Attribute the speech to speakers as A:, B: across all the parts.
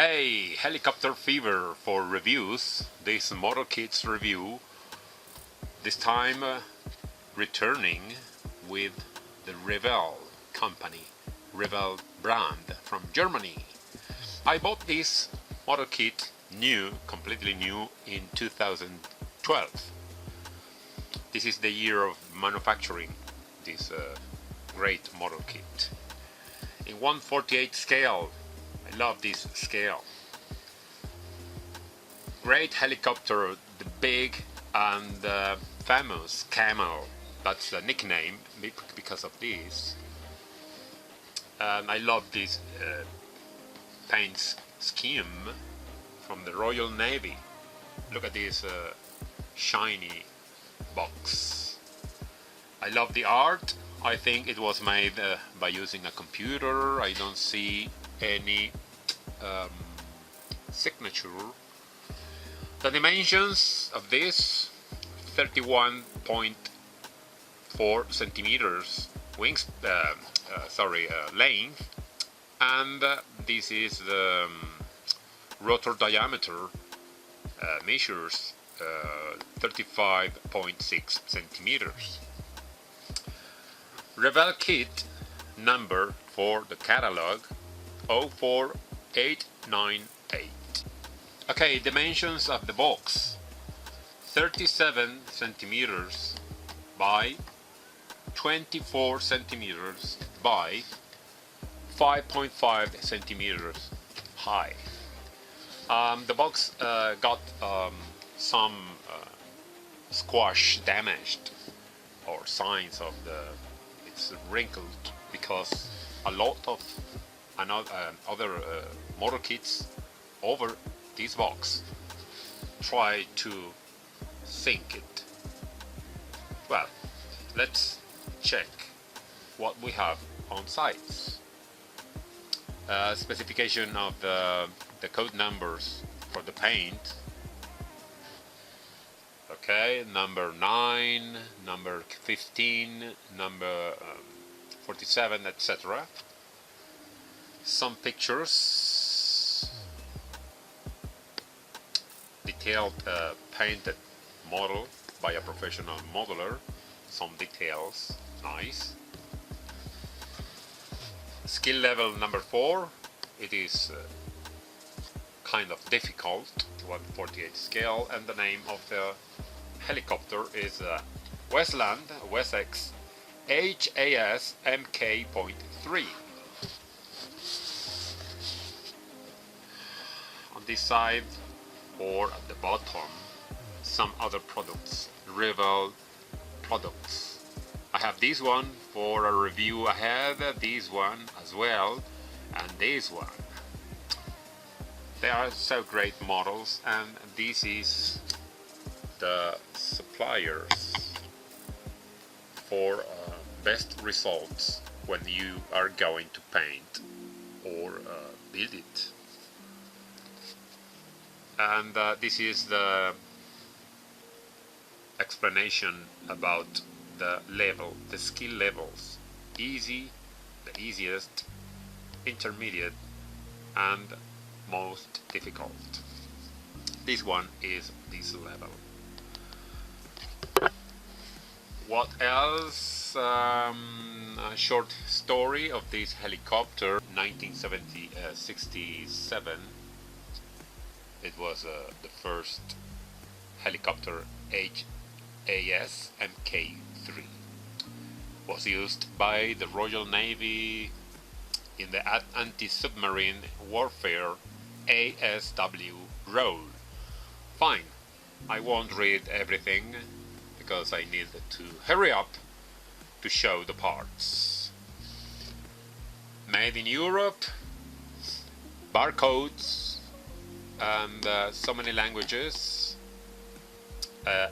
A: Hey, helicopter fever for reviews. This model kits review. This time returning with the Revell company, Revell brand from Germany. I bought this model kit new, completely new in 2012. This is the year of manufacturing this great model kit. In 1/48 scale. I love this scale. Great helicopter, the big and famous Camel. That's the nickname because of this. And I love this paint scheme from the Royal Navy. Look at this shiny box. I love the art. I think it was made by using a computer. I don't see any signature. The dimensions of this: 31.4 centimeters length, and this is the rotor diameter, measures 35.6 centimeters. Revell kit number for the catalog 04898. Okay, dimensions of the box: 37 centimeters by 24 centimeters by 5.5 centimeters high. The box got some squash damaged, or signs of it's wrinkled, because a lot of other model kits over this box try to sink it. Well, let's check what we have on site. Specification of the code numbers for the paint. Okay, number 9, number 15, number 47, etc. Some pictures, detailed painted model by a professional modeler. Some details, nice. Skill level number 4. It is kind of difficult, 1/48 scale, and the name of the helicopter is Wessex HAS MK3. On this side, or at the bottom, some other products, Revell products. I have this one for a review ahead, this one as well, and this one. They are so great models, and this is the suppliers for best results when you are going to paint or build it. And this is the explanation about the skill levels: easy, the easiest, intermediate, and most difficult. This one is this level. What else? A short story of this helicopter. 1967. It was the first helicopter HAS MK3. Was used by the Royal Navy in the anti-submarine warfare ASW role. Fine, I won't read everything because I need to hurry up to show the parts. Made in Europe, barcodes, and so many languages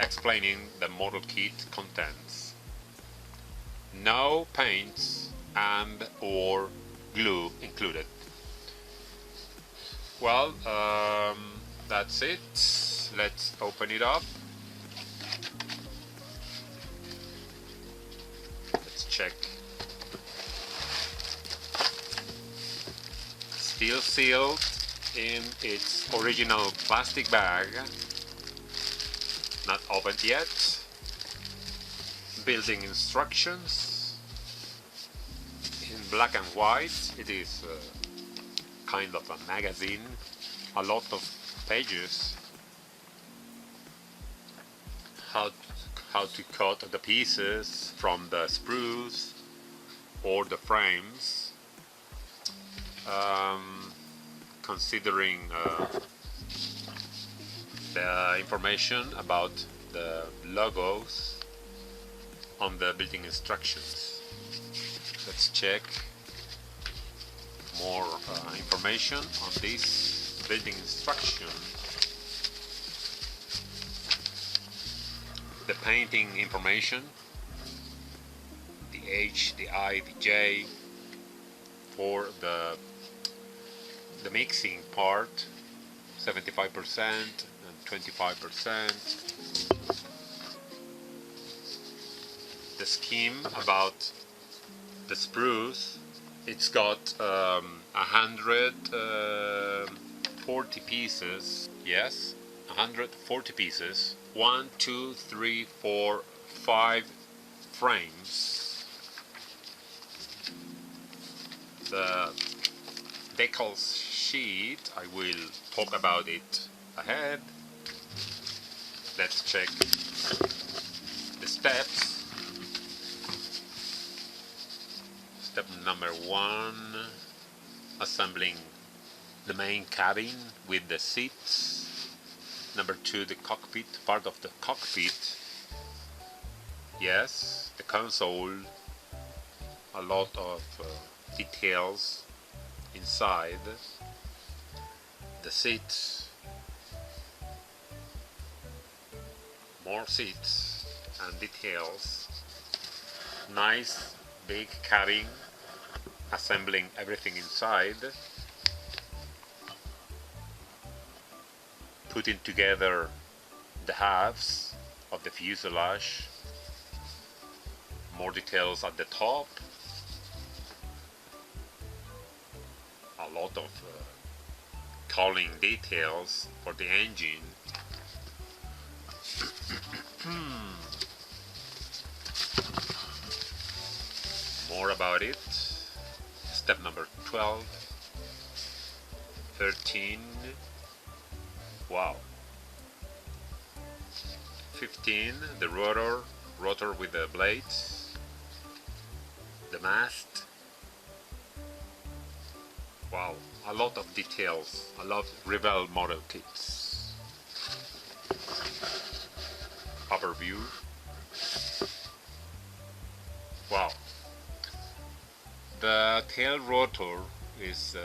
A: explaining the model kit contents. No paints and or glue included. Well, that's it. Let's open it up. Let's check. Still sealed in its original plastic bag, not opened yet. Building instructions in black and white. It is kind of a magazine, a lot of pages. How to cut the pieces from the sprues or the frames, considering the information about the logos on the building instructions. Let's check more information on this building instruction. The painting information, the H, the I, the J, for the mixing part, 75% and 25%. The scheme about the sprues, it's got 140 pieces, yes, 140 pieces, 1, 2, 3, 4, 5 frames. The decal sheet, I will talk about it ahead. Let's check the steps. Step number 1, assembling the main cabin with the seats. Number 2, the cockpit, part of the cockpit. Yes, the console, a lot of details inside. The seats, more seats and details. Nice big cabin, assembling everything inside. Putting together the halves of the fuselage, more details at the top, a lot of cooling details for the engine. More about it. Step number 12, 13, wow. 15, the rotor with the blades, the mast. Wow, a lot of details. I love Revell model kits. Upper view. Wow. The tail rotor is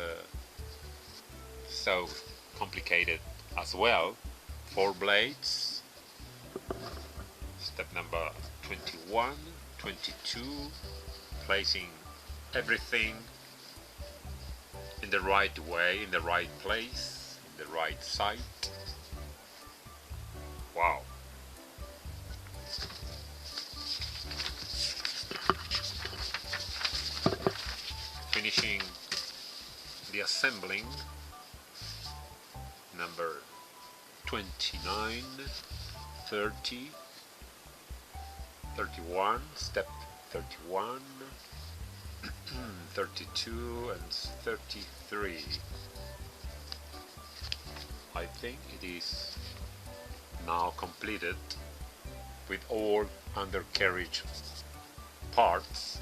A: so complicated as well. 4 blades. Step number 21, 22, placing everything in the right way, in the right place, in the right site. Wow. Finishing the assembling. Number 29, 30, 31, step 31, 32 and 33. I think it is now completed with all undercarriage parts,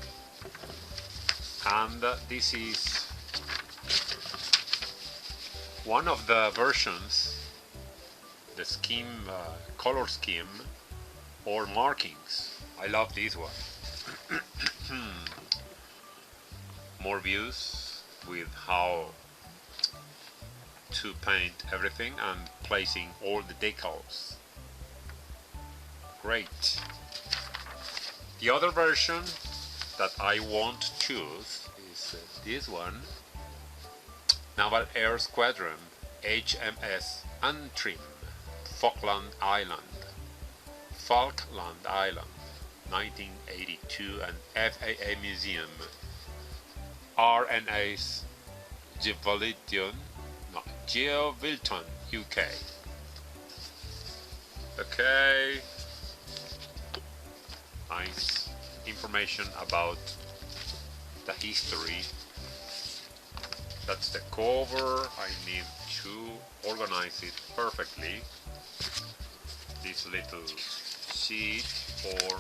A: and this is one of the versions, the scheme, color scheme or markings. I love this one. More views with how to paint everything and placing all the decals. Great. The other version that I want to choose is this one. Naval Air Squadron HMS Antrim, Falkland Island, 1982, and FAA Museum. RNA's Javelin, no, Geo Wilton, UK. Okay, nice information about the history. That's the cover. I need to organize it perfectly. This little sheet for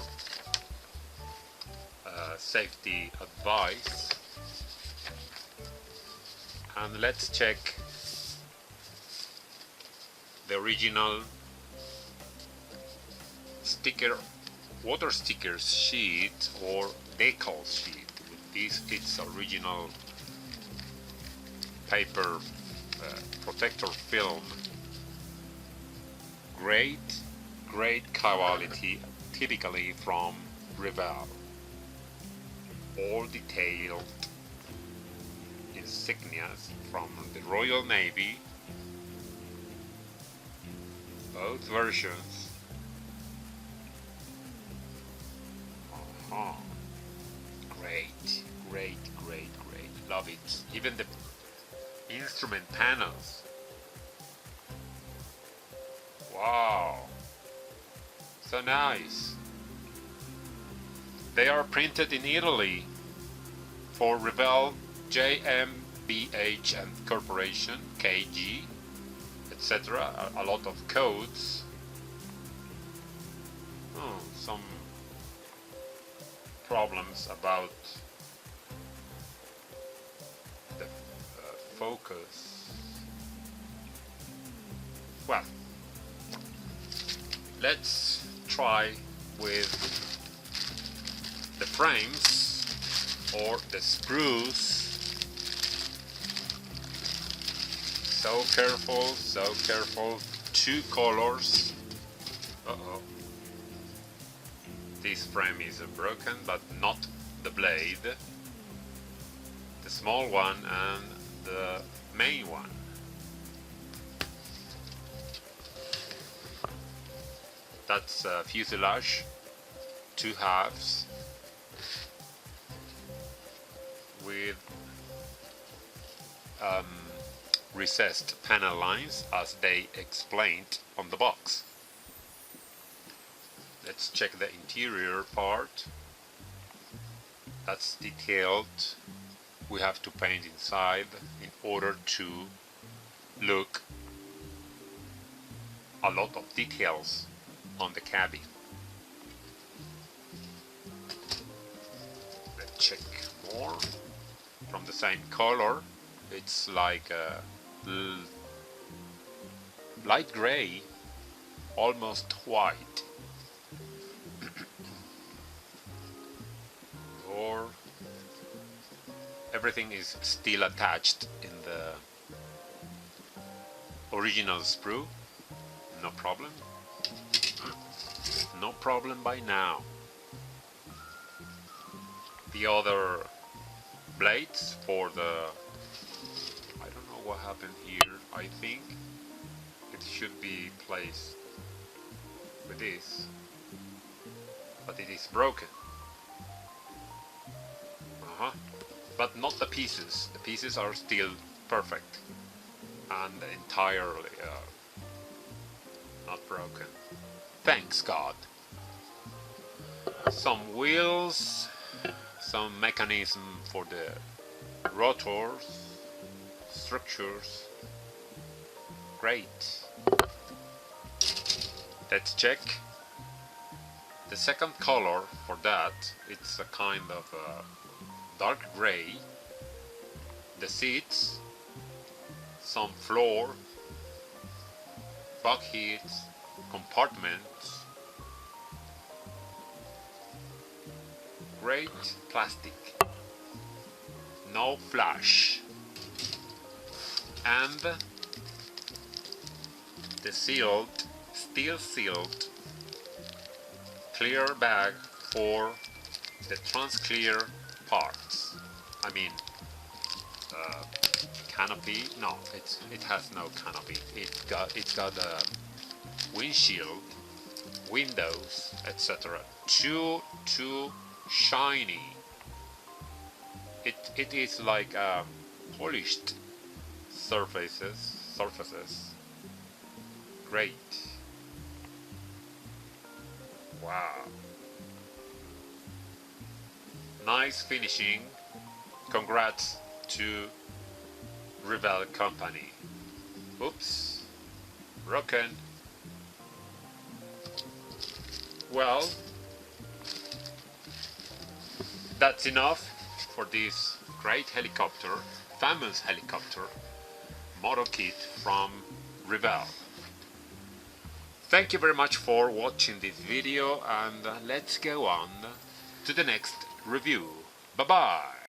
A: safety advice. And let's check the original sticker, water stickers sheet or decal sheet. With this, it's original paper protector film. Great quality, typically from Revell. All detailed insignias from the Royal Navy. Both versions. Great. Love it. Even the instrument panels. Wow. So nice. They are printed in Italy for Revell, JMBH and Corporation, KG, etc. A lot of codes. Some problems about the focus. Well, let's try with the frames or the sprues. So careful. 2 colors. This frame is broken, but not the blade. The small one and the main one. That's fuselage, 2 halves with recessed panel lines as they explained on the box. Let's check the interior part. That's detailed. We have to paint inside in order to look a lot of details on the cabin. Let's check more. From the same color, it's like a light gray, almost white. Or everything is still attached in the original sprue. No problem. No problem by now. The other blades for the... I don't know what happened here. I think it should be placed with this, but it is broken. But not the pieces. The pieces are still perfect and entirely not broken. Thanks God. Some wheels, some mechanism for the rotors, structures. Great. Let's check the second color for that. It's a kind of dark gray. The seats, some floor, bulkheads, compartments. Great plastic, no flash, and the sealed, still sealed, clear bag for the transclear parts. I mean, canopy. No, it has no canopy. It's got a windshield, windows, etc. Too shiny. It is like polished surfaces, surfaces. Great. Wow. Nice finishing. Congrats to Revell company. Oops. Broken. Well, that's enough for this great helicopter, famous helicopter, model kit from Revell. Thank you very much for watching this video, and let's go on to the next review. Bye bye!